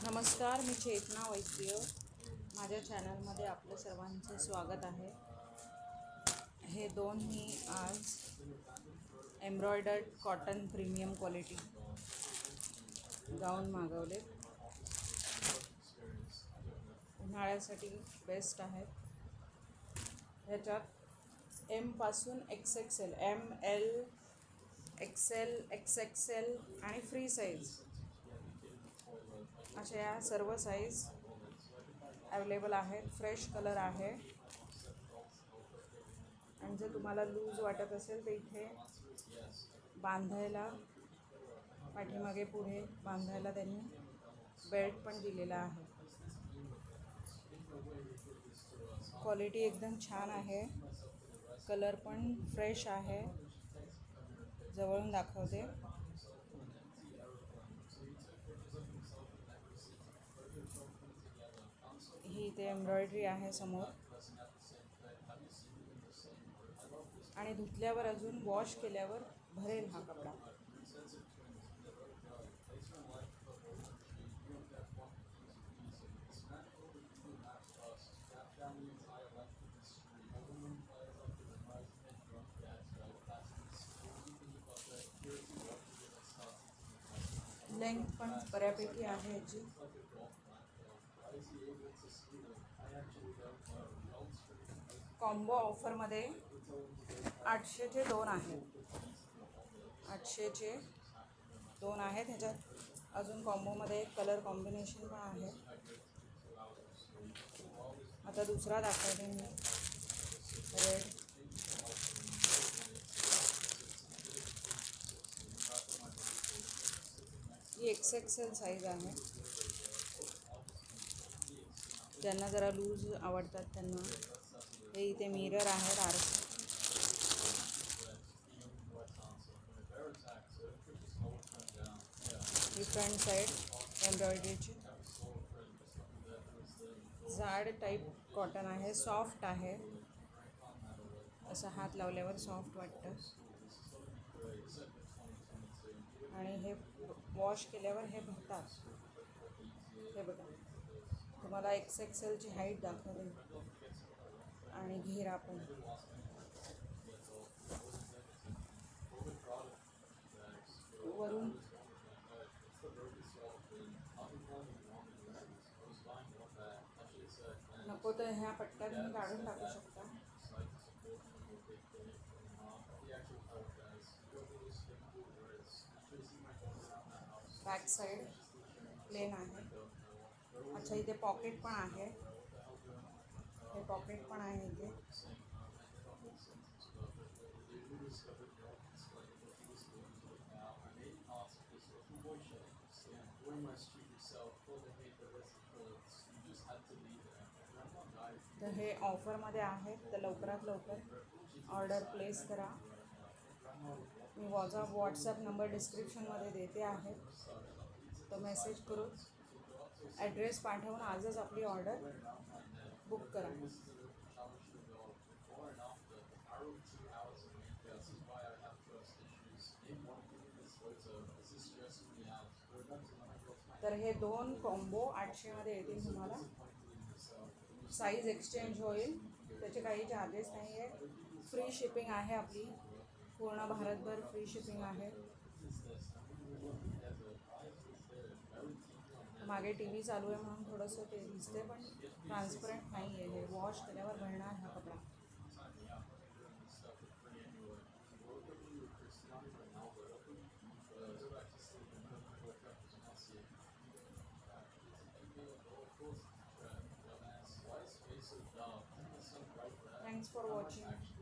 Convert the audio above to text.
नमस्कार, मी चेतना वैद्य. माझ्या चॅनलमध्ये आपलं सर्वांचे स्वागत आहे. हे दोन मी आज एम्ब्रॉयडर्ड कॉटन प्रीमियम क्वालिटी गाऊन मागवले. उन्हाळ्यासाठी बेस्ट आहेत. ह्याच्यात एमपासून XXL, ML, XL, XXL आणि फ्री साईज अशा या सर्व साईज अवेलेबल आहेत. फ्रेश कलर आहे आणि जर तुम्हाला लूज वाटत असेल तर इथे बांधायला, पाठीमागे पुढे बांधायला त्यांनी बेल्ट पण दिलेला आहे. क्वालिटी एकदम छान आहे. कलर पण फ्रेश आहे. जवळून दाखवते. ही इथे एम्ब्रॉयडरी आहे समोर आणि धुतल्यावर अजून वॉश केल्यावर भरेल हा कपडा. लेंथ पण बऱ्यापैकी आहे याची. कॉम्बो ऑफरमध्ये 800चे 2 आहेत. 800चे 2 आहेत. ह्याच्यात अजून कॉम्बोमध्ये एक कलर कॉम्बिनेशन पण आहे. आता दुसरा दाखवते मी, रेड. ही XXL साईज आहे. ज्यांना जरा लूज आवडतात त्यांना. हे इथे मिरर आहे, आरसा. ही फ्रंट साईड एम्ब्रॉयडरीची. जाड टाईप कॉटन आहे, सॉफ्ट आहे. असं हात लावल्यावर सॉफ्ट वाटतं आणि हे वॉश केल्यावर हे भरतात. हे बघा, तुम्हाला XXLची हाईट दाखवते आणि घेरा पण. वरून नको तर ह्या पट्ट्या तुम्ही काढून टाकू शकता. बॅक साईड प्लेन आहे. अच्छा, इथे पॉकेट पण आहे. हे पॉकेट पण आहे इथे. तर हे ऑफरमध्ये आहेत, तर लवकरात लवकर ऑर्डर प्लेस करा. मी व्हॉट्सॲप नंबर डिस्क्रिप्शनमध्ये देते आहे, तर मेसेज करून ॲड्रेस पाठवून आजच आपली ऑर्डर बुक करा. तर हे 2 कॉम्बो 800मध्ये येतील तुम्हाला. साईज एक्सचेंज होईल, त्याचे काही चार्जेस नाही आहे. फ्री शिपिंग आहे आपली, पूर्ण भारतभर फ्री शिपिंग आहे. मागे TV चालू आहे म्हणून थोडंसं ते दिसते, पण ट्रान्सपरंट नाही आहे. हे वॉश केल्यावर भरणार हा कपडा. Thanks for watching.